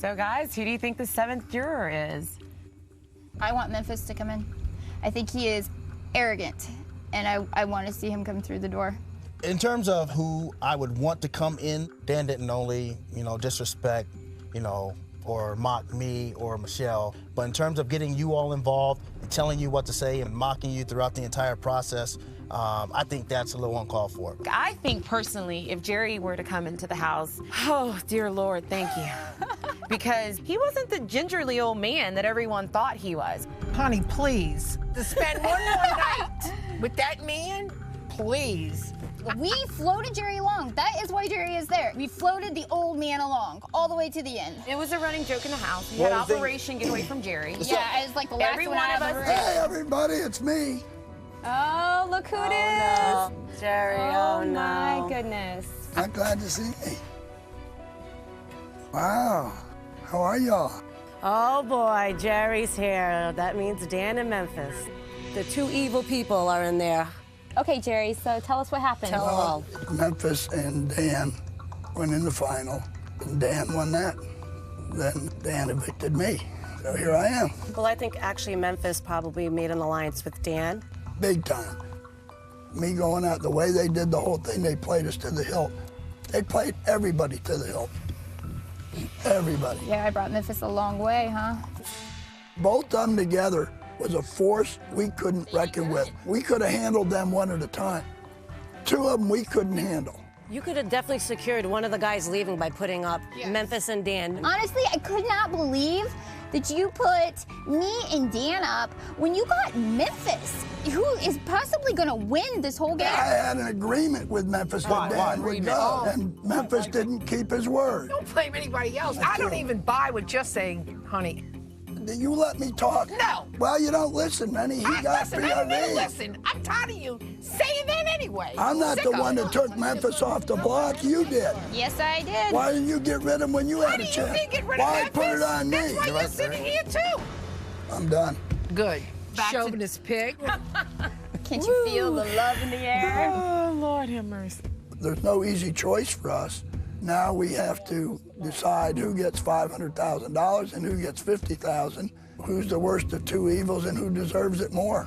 So, guys, who do you think the seventh juror is? I want Memphis to come in. I think he is arrogant, and I want to see him come through the door. In terms of who I would want to come in, Dan didn't only, disrespect, or mock me or Michelle, but in terms of getting you all involved and telling you what to say and mocking you throughout the entire process, I think that's a little uncalled for. I think personally, if Jerry were to come into the house, oh, dear Lord, thank you. Because he wasn't the gingerly old man that everyone thought he was. Honey, please, to spend one more night with that man, please. We floated Jerry along. That is why Jerry is there. We floated the old man along all the way to the end. It was a running joke in the house. We had Operation Get Away from Jerry. Yeah, I was like the last Every one one out of of the us room. Hey, everybody, it's me. Oh, look who it is. No. Jerry, Oh, no. my goodness. I'm glad to see me. Wow. How are y'all? Oh boy, Jerry's here. That means Dan and Memphis. The two evil people are in there. Okay, Jerry, so tell us what happened. Tell all. Memphis and Dan went in the final, and Dan won that. Then Dan evicted me, so here I am. Well, I think actually Memphis probably made an alliance with Dan. Big time. Me going out the way they did the whole thing, they played us to the hilt. They played everybody to the hilt. Everybody. Yeah, I brought Memphis a long way, huh? Both of them together was a force we couldn't reckon with. We could have handled them one at a time. Two of them we couldn't handle. You could have definitely secured one of the guys leaving by putting up Memphis and Dan. Honestly, I could not believe that you put me and Dan up when you got Memphis, who is possibly going to win this whole game. I had an agreement with Memphis that Dan would go, and Memphis didn't keep his word. Don't blame anybody else. I don't even buy what you're saying, honey. You let me talk. No. Well, you don't listen, Manny. He got Listen, I don't need to PRV. listen. I'm tired of you saying that anyway. I'm not the one that took Memphis off the block. You did. Yes, I did. Why didn't you get rid of him when you had a Honey, chance? you did get rid of Why Memphis. put it on me? That's why you're sitting here, too. I'm done. Good. Chauvinist pig. Can't you feel the love in the air? Oh, Lord have mercy. There's no easy choice for us. Now we have to decide who gets $500,000 and who gets $50,000. Who's the worst of two evils and who deserves it more?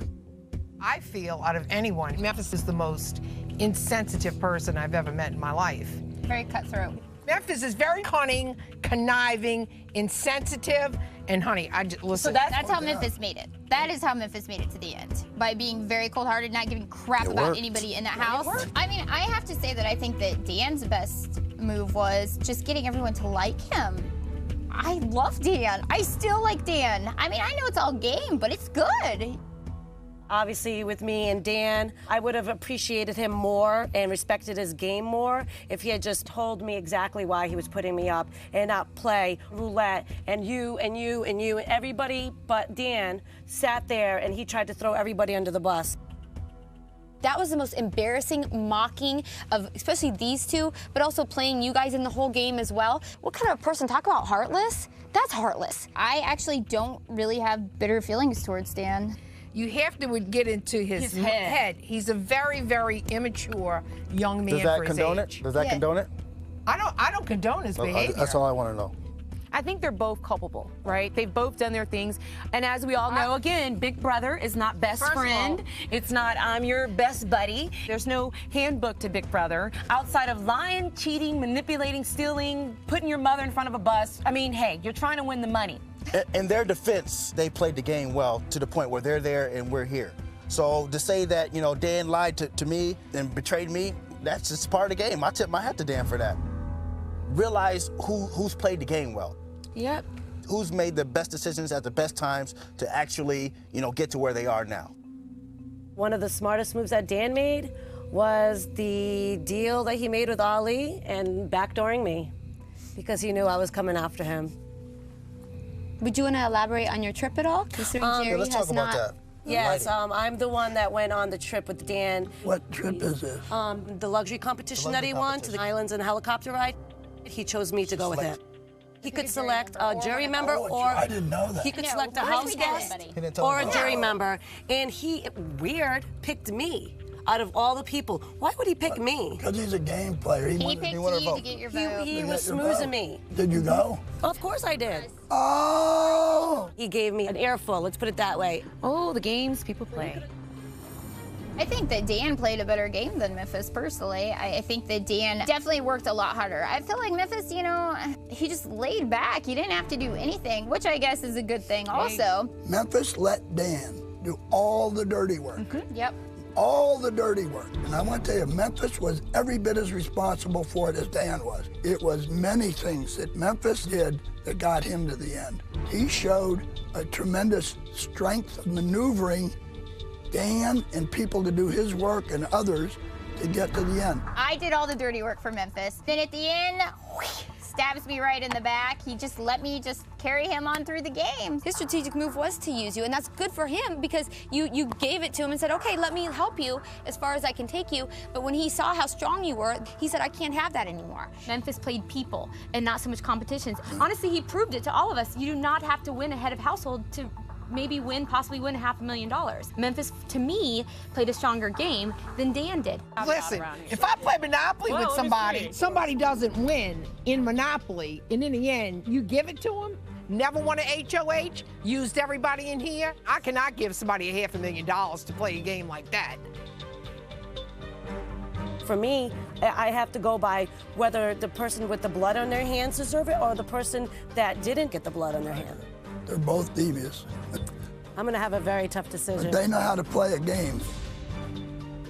I feel, out of anyone, Memphis is the most insensitive person I've ever met in my life. Very cutthroat. Memphis is very cunning, conniving, insensitive, and honey, I just listen. So that's how Memphis made it. That is how Memphis made it to the end. By being very cold-hearted, not giving crap about anybody in that house. I mean, I have to say that I think that Dan's best move was just getting everyone to like him. I love Dan. I still like Dan. I mean, I know it's all game, but it's good. Obviously, with me and Dan, I would have appreciated him more and respected his game more if he had just told me exactly why he was putting me up and not play roulette and you and you and you and everybody but Dan sat there and he tried to throw everybody under the bus. That was the most embarrassing mocking of especially these two, but also playing you guys in the whole game as well. What kind of a person? Talk about heartless. That's heartless. I actually don't really have bitter feelings towards Dan. You have to get into his head. He's a very, very immature young man for his age. Does that condone it? I don't condone his behavior. That's all I want to know. I think they're both culpable, right? They've both done their things. And as we all know, again, Big Brother is not best friend. It's not I'm your best buddy. There's no handbook to Big Brother outside of lying, cheating, manipulating, stealing, putting your mother in front of a bus. I mean, hey, you're trying to win the money. In their defense, they played the game well to the point where they're there and we're here. So to say that, Dan lied to me and betrayed me, that's just part of the game. I tip my hat to Dan for that. Realize who's played the game well. Yep. Who's made the best decisions at the best times to actually, get to where they are now. One of the smartest moves that Dan made was the deal that he made with Ali and backdooring me because he knew I was coming after him. Would you want to elaborate on your trip at all? Considering Jerry let's talk about that. Yes, I'm the one that went on the trip with Dan. What trip is this? The luxury competition that he won to the islands and helicopter ride. He chose me to go with him. He could select a jury member or I didn't know that. he could select a house guest or a jury member. And he, weird, picked me. out of all the people. Why would he pick me? Because he's a game player. He picked you to get your vote. He was smoozing me. Did you go? Of course I did. Oh! He gave me an earful, let's put it that way. Oh, the games people play. I think that Dan played a better game than Memphis, personally. I think that Dan definitely worked a lot harder. I feel like Memphis, you know, he just laid back. He didn't have to do anything, which I guess is a good thing also. Memphis let Dan do all the dirty work. Yep. All the dirty work. And I want to tell you, Memphis was every bit as responsible for it as Dan was. It was many things that Memphis did that got him to the end. He showed a tremendous strength of maneuvering Dan and people to do his work and others to get to the end. I did all the dirty work for Memphis. Then at the end, stabs me right in the back. He just let me just carry him on through the game. His strategic move was to use you, and that's good for him because you gave it to him and said, okay, let me help you as far as I can take you. But when he saw how strong you were, he said, I can't have that anymore. Memphis played people and not so much competitions. Honestly, he proved it to all of us. You do not have to win a head of household to maybe possibly win $500,000. Memphis, to me, played a stronger game than Dan did. Listen, if I play Monopoly with somebody doesn't win in Monopoly, and in the end, you give it to them, never won an HOH, used everybody in here, I cannot give somebody $500,000 to play a game like that. For me, I have to go by whether the person with the blood on their hands deserve it or the person that didn't get the blood on their hand. They're both devious. I'm gonna have a very tough decision. But they know how to play a game.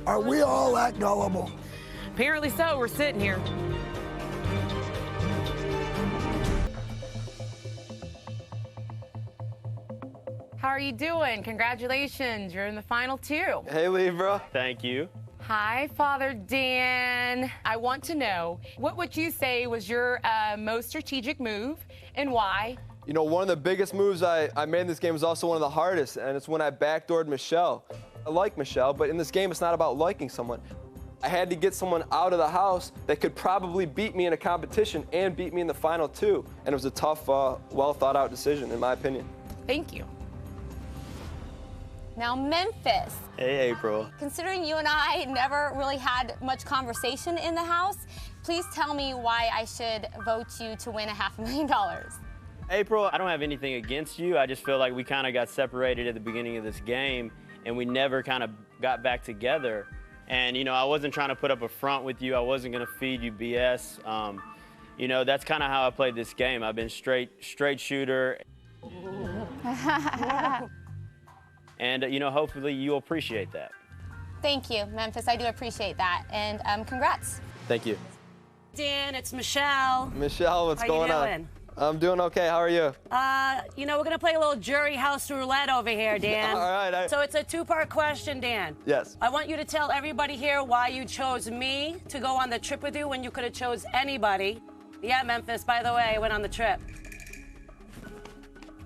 Are we all that gullible? Apparently so, we're sitting here. How are you doing? Congratulations, you're in the final two. Hey, Libra. Thank you. Hi, Father Dan. I want to know, what would you say was your most strategic move and why? You know, one of the biggest moves I made in this game was also one of the hardest, and it's when I backdoored Michelle. I like Michelle, but in this game, it's not about liking someone. I had to get someone out of the house that could probably beat me in a competition and beat me in the final two, and it was a tough, well-thought-out decision, in my opinion. Thank you. Now, Memphis. Hey, April. Considering you and I never really had much conversation in the house, please tell me why I should vote you to win $500,000. April, I don't have anything against you. I just feel like we kind of got separated at the beginning of this game, and we never kind of got back together. And, you know, I wasn't trying to put up a front with you. I wasn't going to feed you BS. You know, that's kind of how I played this game. I've been straight shooter. And, you know, hopefully you'll appreciate that. Thank you, Memphis. I do appreciate that. And congrats. Thank you. Dan, it's Michelle. Michelle, what's going on? How you doing? I'm doing okay. How are you? You know, we're gonna play a little jury house roulette over here, Dan. All right. So it's a two-part question, Dan. Yes. I want you to tell everybody here why you chose me to go on the trip with you when you could have chose anybody. Yeah, Memphis, by the way, I went on the trip.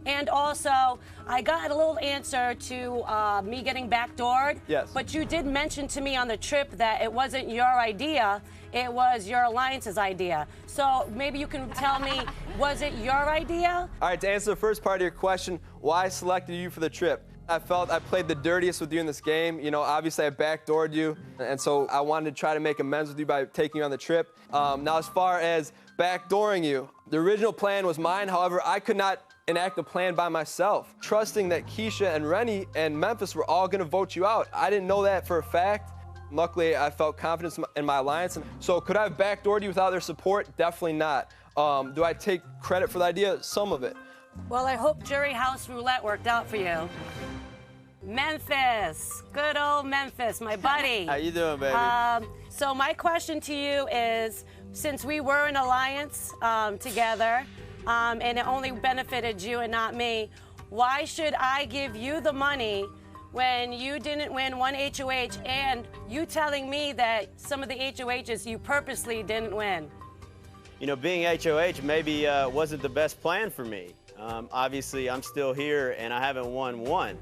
And also, I got a little answer to me getting backdoored. Yes. But you did mention to me on the trip that it wasn't your idea, it was your alliance's idea. So maybe you can tell me, was it your idea? All right, to answer the first part of your question, why I selected you for the trip. I felt I played the dirtiest with you in this game. You know, obviously I backdoored you, and so I wanted to try to make amends with you by taking you on the trip. Now, as far as backdooring you, the original plan was mine. However, I could not enact a plan by myself, trusting that Keisha and Rennie and Memphis were all gonna vote you out. I didn't know that for a fact. Luckily, I felt confidence in my alliance. So could I have backdoored you without their support? Definitely not. Do I take credit for the idea? Some of it. Well, I hope Jury House Roulette worked out for you. Memphis, good old Memphis, my buddy. How you doing, baby? So my question to you is, since we were in alliance together, and it only benefited you and not me, why should I give you the money when you didn't win one HOH and you telling me that some of the HOHs you purposely didn't win? You know, being HOH maybe wasn't the best plan for me. Obviously, I'm still here and I haven't won one.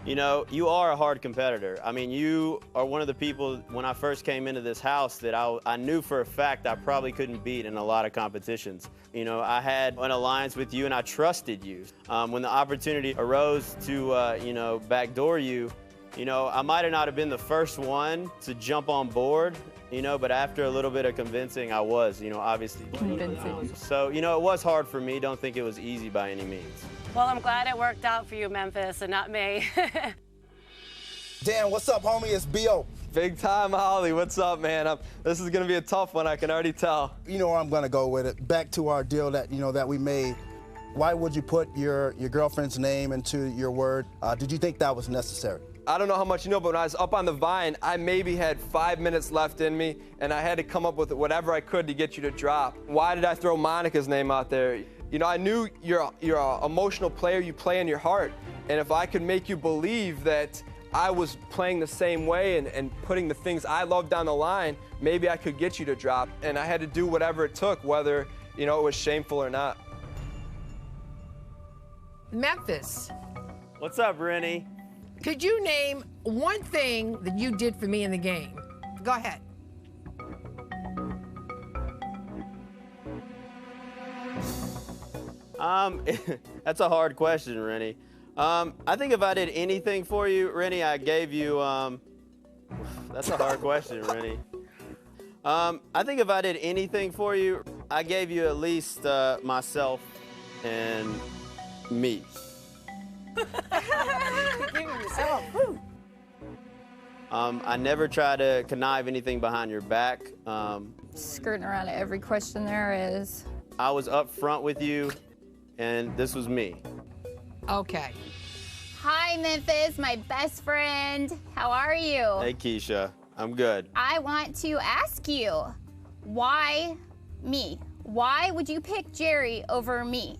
You know, you are a hard competitor. I mean, you are one of the people, when I first came into this house, that I knew for a fact I probably couldn't beat in a lot of competitions. You know, I had an alliance with you and I trusted you. When the opportunity arose to, you know, backdoor you, You know, I might have not have been the first one to jump on board, you know, but after a little bit of convincing, I was, you know, obviously. Convincing. So, you know, it was hard for me. Don't think it was easy by any means. Well, I'm glad it worked out for you, Memphis, and not me. Dan, what's up, homie? It's B.O. Big time, Holly. What's up, man? This is going to be a tough one. I can already tell. You know where I'm going to go with it. Back to our deal that, that we made. Why would you put your girlfriend's name into your word? Did you think that was necessary? I don't know how much you know, but when I was up on the vine, I maybe had 5 minutes left in me, and I had to come up with whatever I could to get you to drop. Why did I throw Monica's name out there? You know, I knew you're an emotional player. You play in your heart. And if I could make you believe that I was playing the same way and putting the things I love down the line, maybe I could get you to drop. And I had to do whatever it took, whether, it was shameful or not. Memphis, What's up, Rennie? could you name one thing that you did for me in the game? Go ahead. That's a hard question, Rennie. I think if I did anything for you, Rennie, I gave you, that's a hard question, Rennie. I think if I did anything for you, I gave you at least myself and me. I never try to connive anything behind your back. Skirting around every question there is. I was up front with you, and this was me. Okay. Hi, Memphis, my best friend. How are you? Hey, Keisha. I'm good. I want to ask you, why me? Why would you pick Jerry over me?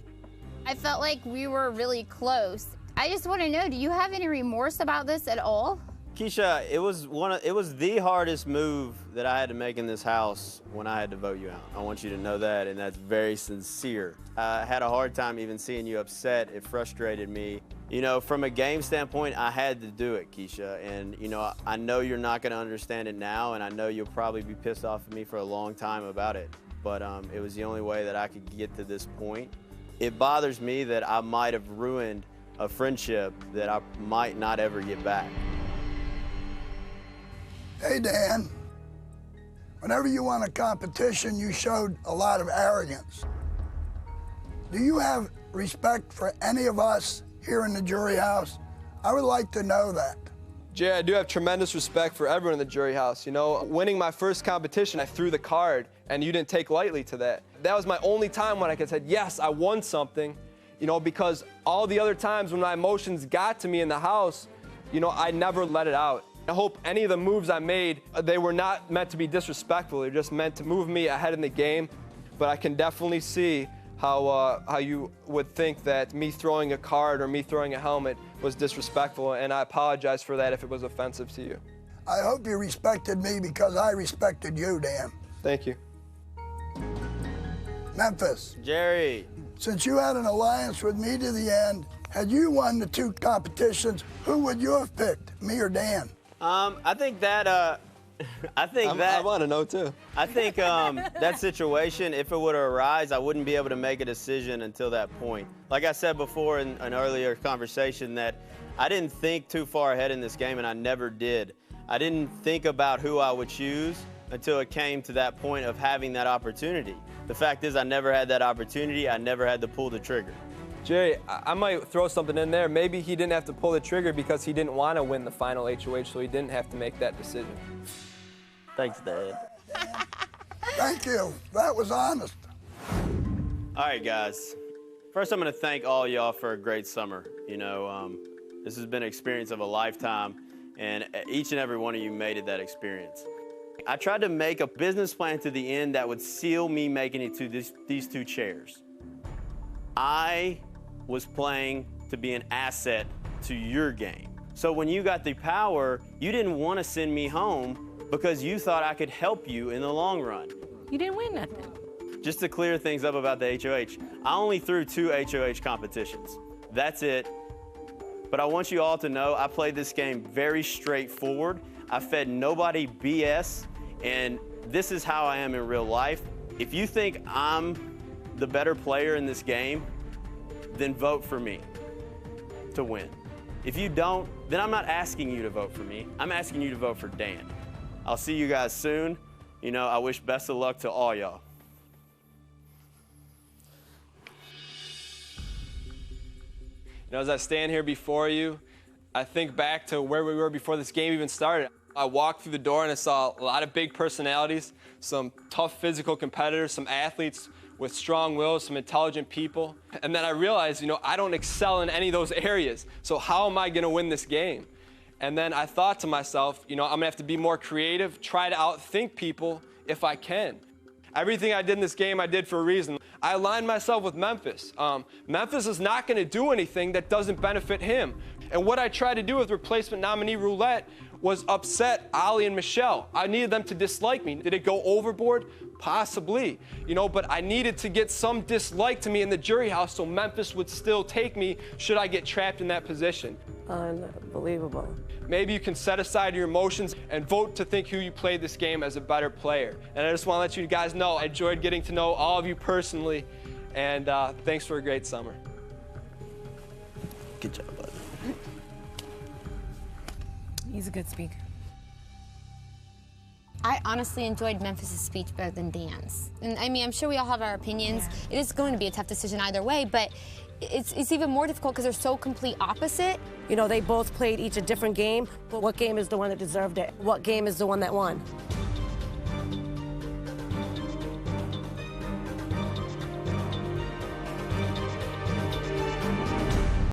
I felt like we were really close. I just want to know, do you have any remorse about this at all? Keisha, it was the hardest move that I had to make in this house when I had to vote you out. I want you to know that, and that's very sincere. I had a hard time even seeing you upset. It frustrated me. You know, from a game standpoint, I had to do it, Keisha. And, I know you're not going to understand it now, and I know you'll probably be pissed off at me for a long time about it. But it was the only way that I could get to this point. It bothers me that I might have ruined a friendship that I might not ever get back. Hey, Dan, whenever you won a competition, you showed a lot of arrogance. Do you have respect for any of us here in the jury house? I would like to know that. Jay, I do have tremendous respect for everyone in the jury house. Winning my first competition, I threw the card, and you didn't take lightly to that. That was my only time when I could say, yes, I won something, because all the other times when my emotions got to me in the house, I never let it out. I hope any of the moves I made, they were not meant to be disrespectful. They're just meant to move me ahead in the game. But I can definitely see how you would think that me throwing a card or me throwing a helmet was disrespectful, and I apologize for that if it was offensive to you. I hope you respected me because I respected you, Dan. Thank you. Memphis. Jerry. Since you had an alliance with me to the end, had you won the two competitions, who would you have picked, me or Dan? I think that, I want to know too. I think that situation, if it would arise, I wouldn't be able to make a decision until that point. Like I said before in an earlier conversation, that I didn't think too far ahead in this game, and I never did. I didn't think about who I would choose until it came to that point of having that opportunity. The fact is, I never had that opportunity. I never had to pull the trigger. Jerry, I might throw something in there. Maybe he didn't have to pull the trigger because he didn't want to win the final HOH, so he didn't have to make that decision. Thanks, Dad. Thank you. That was honest. All right, guys. First, I'm going to thank all y'all for a great summer. This has been an experience of a lifetime, and each and every one of you made it that experience. I tried to make a business plan to the end that would seal me making it to these two chairs. I was playing to be an asset to your game. So when you got the power, you didn't want to send me home because you thought I could help you in the long run. You didn't win nothing. Just to clear things up about the HOH, I only threw 2 HOH competitions. That's it. But I want you all to know I played this game very straightforward. I fed nobody BS, and this is how I am in real life. If you think I'm the better player in this game, then vote for me to win. If you don't, then I'm not asking you to vote for me. I'm asking you to vote for Dan. I'll see you guys soon. You know, I wish best of luck to all y'all. You know, as I stand here before you, I think back to where we were before this game even started. I walked through the door and I saw a lot of big personalities, some tough physical competitors, some athletes with strong wills, some intelligent people. And then I realized, you know, I don't excel in any of those areas. So how am I going to win this game? And then I thought to myself, you know, I'm going to have to be more creative, try to outthink people if I can. Everything I did in this game, I did for a reason. I aligned myself with Memphis. Memphis is not going to do anything that doesn't benefit him. And what I tried to do with replacement nominee roulette was upset Ali and Michelle. I needed them to dislike me. Did it go overboard? Possibly. You know, but I needed to get some dislike to me in the jury house so Memphis would still take me should I get trapped in that position. Unbelievable. Maybe you can set aside your emotions and vote to think who you played this game as a better player. And I just want to let you guys know I enjoyed getting to know all of you personally, and thanks for a great summer. Good job, bud. He's a good speaker. I honestly enjoyed Memphis' speech better than Dan's. And I mean, I'm sure we all have our opinions. Yeah. It is going to be a tough decision either way, but it's even more difficult because they're so complete opposite. You know, they both played each a different game, but what game is the one that deserved it? What game is the one that won?